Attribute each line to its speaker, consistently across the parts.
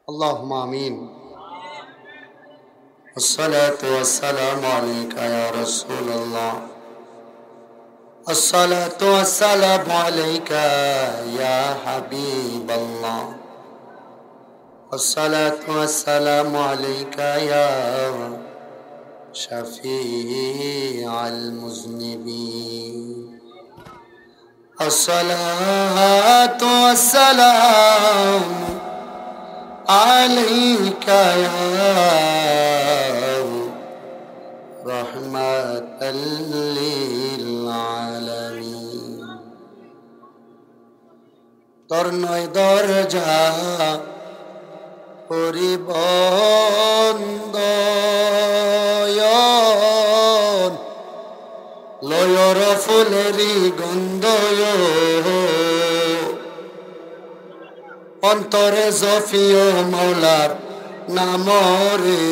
Speaker 1: اللهم آمين. الصلاة والسلام عليك يا رسول الله. الصلاة والسلام عليك يا حبيب الله. الصلاة والسلام عليك يا شفيع المذنبين. الصلاة والسلام عليك يا رحمة للعالمين. তোর নয় দরজা পরিবন্দয়ন লয়র ফুলেরি গন্ধয় অন্তরে জফিও মৌলার নামরে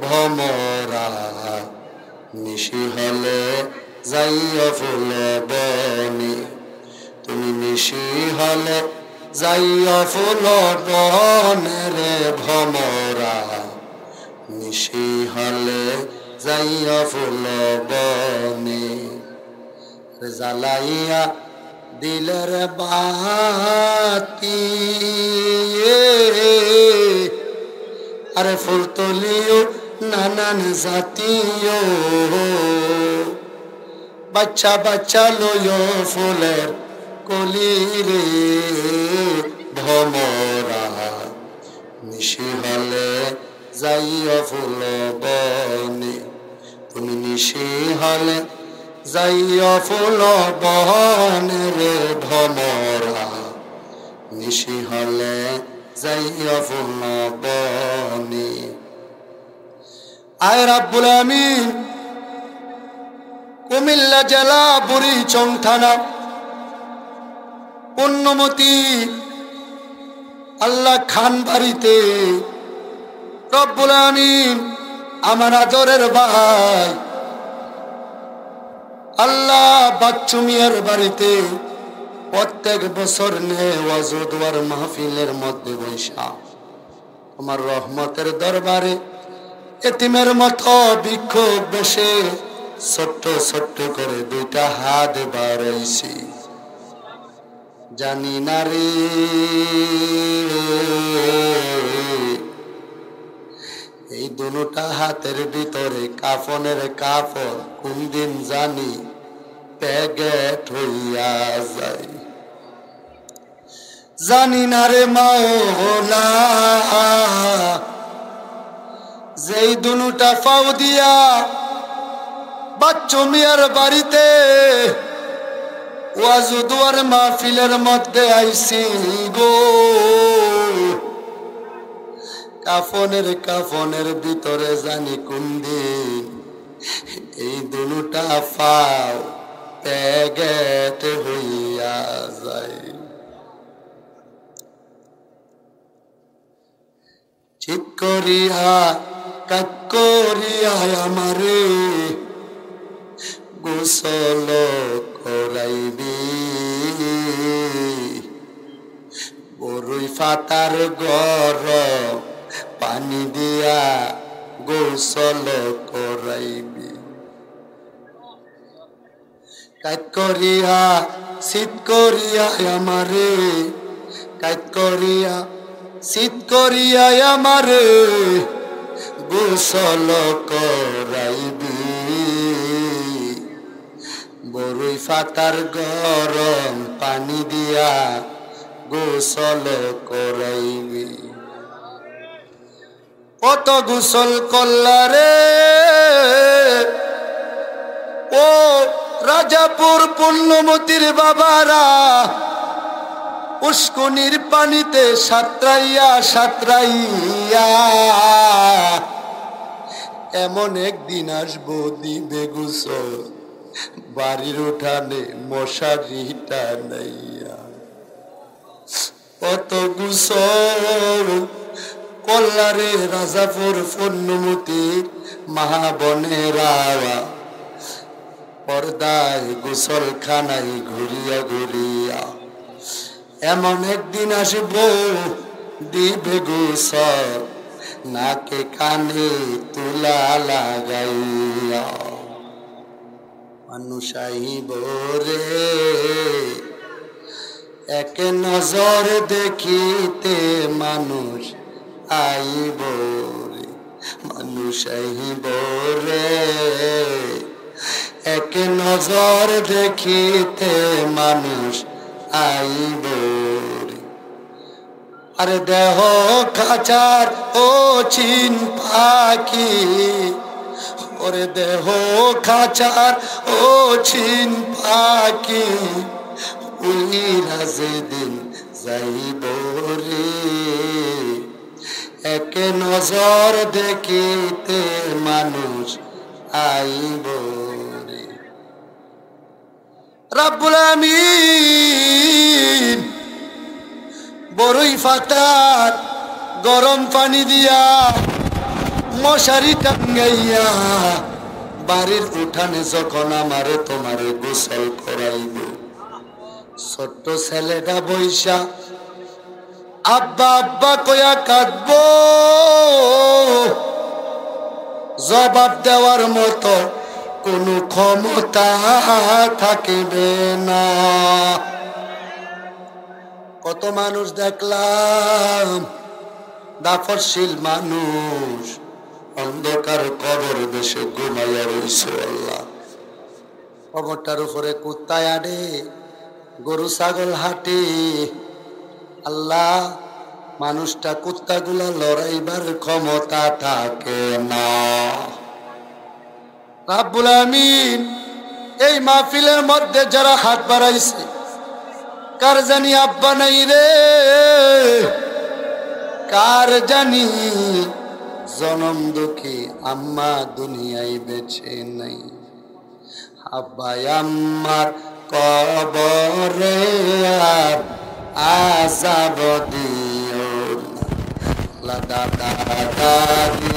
Speaker 1: ভমরা নিশি হলে যাইয়া ফুল বনে তুমি নিশি হলে যাইয়া ফুল বনে রে ভমরা নিশি হলে যাইয়া ফুল বনে জ্বালাইয়া দিলের বাতি আরে ফুল তুলিও নানান জাতীয় বাচ্চা বাচ্চা লইও ফুলের কলি রে ভমরা নিশি হলে যাইয়া ফুল বনে তুমি নিশি হলে যাইয়া ফুল বনে রে ভমরা নিশি হলে যাইয়া ফুল বনে। আয় রাব্বুল আমিন কুমিল্লা জেলা বুড়িচং থানা পুণ্যমতি আল্লাহ খান বাড়িতে রব্বুল আমিন আমার আদরের ভাই আল্লাহ বাচ্চু মিয়ার বাড়িতে প্রত্যেক বছর ওয়াজুদওয়ার মাহফিলের মধ্যে বৈশা তোমার রহমতের দরবারে এতিমের মতো বিক্ষোভ বসে ছোট্ট ছোট্ট করে দুইটা হাত বাড়াইছি জানি না রে এই দুটা হাতের ভিতরে কাফনের কাপড় কোন দিন জানি প্যাকেট হইয়া যায় জানি না রে মাওলা যেই দুটা পাও দিয়া বাচ্চু মিয়ার বাড়িতে ওয়াজুদওয়ার মাহফিলের মধ্যে আইছি গো কাফনের ভিতরে জানি কোন দিন এই দুটা পাও প্যাকেট হইয়া যায় ঠিক করিয়া কাক করিয়া আমারে গোসল করাইবি বড়ই ফাতার গরম পানি দিয়া গোসল করাইবি কাক করিয়া শীত করিয়া আমারে কাক করিয়া শীত করিয়া আমারে গোসল করাইবি বড়ই ফাতার গরম পানি দিয়া গোসল করাইবি কত গোসল করলা রে ও রাজাপুর পুণ্যমতির বাবারা উস্কুনির পানিতে সাঁতরাইয়া সাঁতরাইয়া এমন একদিন আসবো দিবে গোসল বাড়ির উঠানে মশারি টানাইয়া কত গোসল কল্লারে রাজাপুর পুণ্যমতি মহাবনেরা পর্দায় গোসল খানায় ঘুরিয়া ঘুরিয়া এমন একদিন আসব দিবে গোসল নাকে কানে তুলা লাগাইয়া মানুষ আইব রে এক নজর দেখিতে মানুষ আইব রে মানুষ আইব রে এক নজর দেখিতে মানুষ আইব রে আরে দেহ খাঁচার ও চিন পাখি ওরে দেহ খাঁচার ও চিন পাখি উইরা যেদিন যাইব রে এক নজর দেখিতে মানুষ আইব রে রব্বুল আমিন বড়ই ফাটার গরম পানি দিয়া মশারি টাঙ্গাইয়া বাড়ির উঠানে যখন আমারে তোমারে গোসল করাইব ছোট্ট ছেলেটা বইসা আব্বা আব্বা কয়া কাঁদব জবাব দেওয়ার মতো কোনো ক্ষমতা থাকিবে না। কত মানুষ দেখলাম দাফরশীল মানুষ অন্ধকার কবর দেশে ঘুমাইয়া রইছে। আল্লাহ কবরটার উপরে কুত্তায় আডে গরু ছাগল হাঁটে। আল্লাহ মানুষটা কুত্তাগুলা লড়াইবার ক্ষমতা থাকে না। রাব্বুল আমিন এই মাহফিলের মধ্যে যারা হাত বাড়াইছে কার জানি আব্বা নাই রে, কার জানি জনম দুঃখী আম্মা দুনিয়ায় বেঁচে নাই। আব্বা আম্মার কবরে আর আযাব দিও না, দাদা দাদি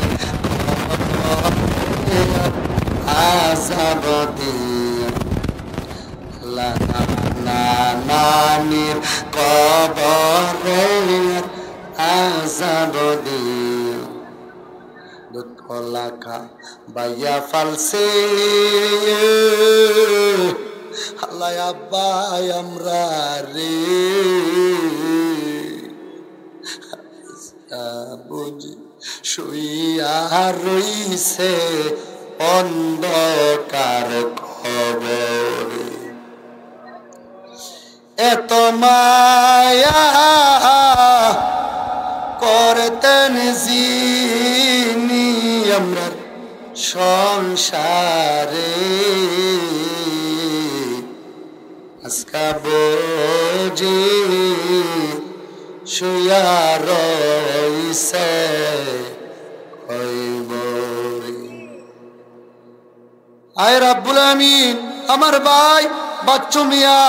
Speaker 1: আযাব দিও না, নানির কবরে আযাব দিও। দুঃখ লাখা বাইয়া ফালছে আল্লাহ আব্বা আমরা রে বুঝি শুইয়া রইছে অন্ধকার কবরে। এত মায়া করতেন যিনি আমরা সংসারে, আজকা বুঝি শুয়া রইছে আয় রাব্বুল আমিন। আমার ভাই বাচ্চু মিয়া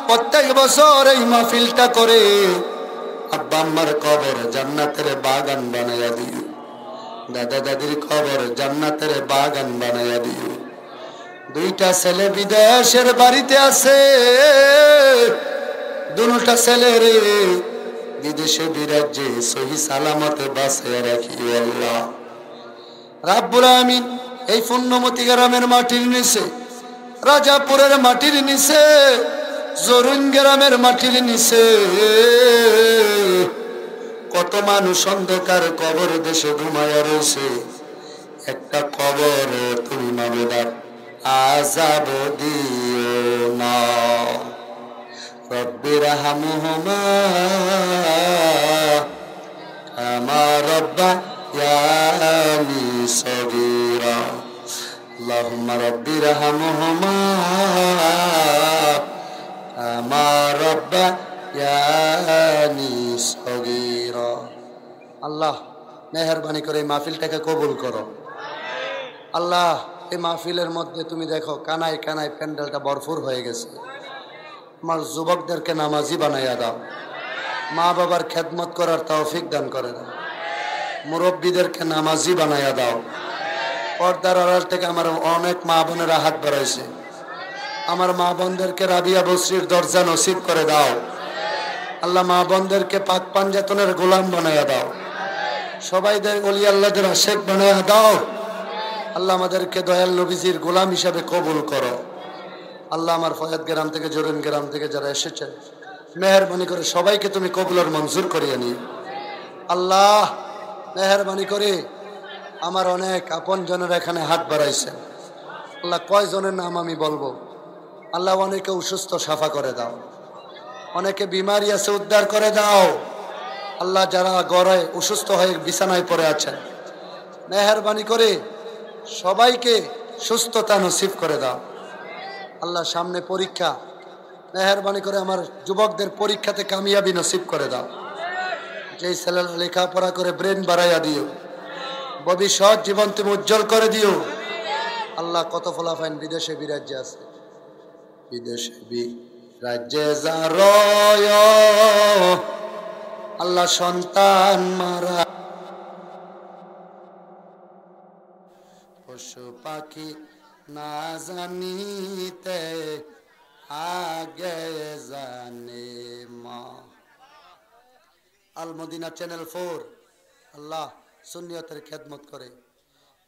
Speaker 1: প্রত্যেক বছর এই মাহফিলটা করে। আব্বা আম্মার কবর জান্নাতের বাগান বানাইয়া দিও, দাদা দাদির কবর জান্নাতের বাগান বানাইয়া দিও। দুইটা ছেলে বিদেশের বাড়িতে আছে, দুটা ছেলে রে বিদেশে বিরাজ্যে সহি সালামতে বাঁচিয়ে রাখিও আল্লাহ রাব্বুল আমিন। এই পুণ্যমতি গ্রামের মাটির নিচে, রাজাপুরের মাটির নিচে, জরুন গ্রামের মাটির নিচে কত মানুষ অন্ধকার কবর দেশে ঘুমাইয়া রয়েছে। একটা কবর তুমি মামেদার আযাব দিও না। রব্বির হামহুমা কামা রাব্বায়ানি সগীরা। আল্লাহুম্মা রব্বির হামহুমা কামা রাব্বায়ানি সগীরা। আল্লাহ মেহেরবানি করে এই মাহফিলটাকে কবুল করো। আল্লাহ এই মাহফিলের মধ্যে তুমি দেখো কানায় কানায় প্যান্ডেলটা ভরপুর হয়ে গেছে। আমার যুবকদেরকে নামাজি বানাইয়া দাও, মা বাবার খেদমত করার তৌফিক দান করে দাও, মুরব্বীদেরকে নামাজি বানাইয়া দাও। পর্দার আড়াল থেকে আমার অনেক মা বোনেরা হাত বাড়াইছে, আমার মা বোনদেরকে রাবিয়া বসরির দরজা নসিব করে দাও। আল্লাহ মা বোনদেরকে পাক পাঞ্জাতনের গোলাম বানায়া দাও, সবাইদের ওলি আল্লাহদের আশেক বানায়া দাও। আল্লাহ আমাদেরকে দয়াল নবীজির গোলাম হিসাবে কবুল করো। আল্লাহ আমার ফয়াদ গ্রাম থেকে, জোরেন গ্রাম থেকে যারা এসেছেন, মেহরবানি করে সবাইকে তুমি কবুল আর মঞ্জুর করিয়ে নিও। আল্লাহ মেহরবানি করে আমার অনেক আপন জনের এখানে হাত বাড়াইছেন। আল্লাহ কয়জনের নাম আমি বলবো? আল্লাহ অনেকে অসুস্থ সাফা করে দাও, অনেকে বিমারি আছে উদ্ধার করে দাও। আল্লাহ যারা গড়ে অসুস্থ হয়ে বিছানায় পড়ে আছেন, মেহরবানি করে সবাইকে সুস্থতা নসিব করে দাও। আল্লাহ সামনে পরীক্ষা, মেহরবানি করে আমার যুবকদের পরীক্ষাতে কামিয়াবি নসিব করে দাও। যেই ছেলেরা লেখাপড়া করে ব্রেন বাড়াইয়া দিও, ভবিষ্যৎ জীবন তুমি উজ্জ্বল করে দিও। আল্লাহ কত ফলাফাইন বিদেশে বিরাজ্যে আছে, বিদেশে বিরাজ্যে যার আল্লাহ সন্তান মারা, পশু পাখি না জানিতে আগে জানে মা। আল মদিনা চ্যানেল 4 আল্লাহ সুন্নিয়তের খেদমত করে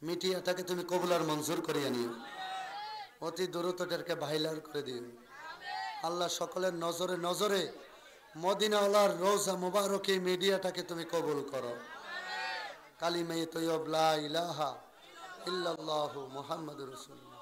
Speaker 1: মিডিয়াটাকে তুমি কবুল আর মঞ্জুর করিয়ে নিও, অতি দ্রুতটাকে ভাইরাল করে দিও। আল্লাহ সকলের নজরে নজরে মদিনাওয়ালার রোজা মুবারক এই মিডিয়াটাকে তুমি কবুল করো। কালিমে তৈয়ব লা ইলাহা ইল্লাল্লাহু মুহাম্মাদুর রাসূলুল্লাহ।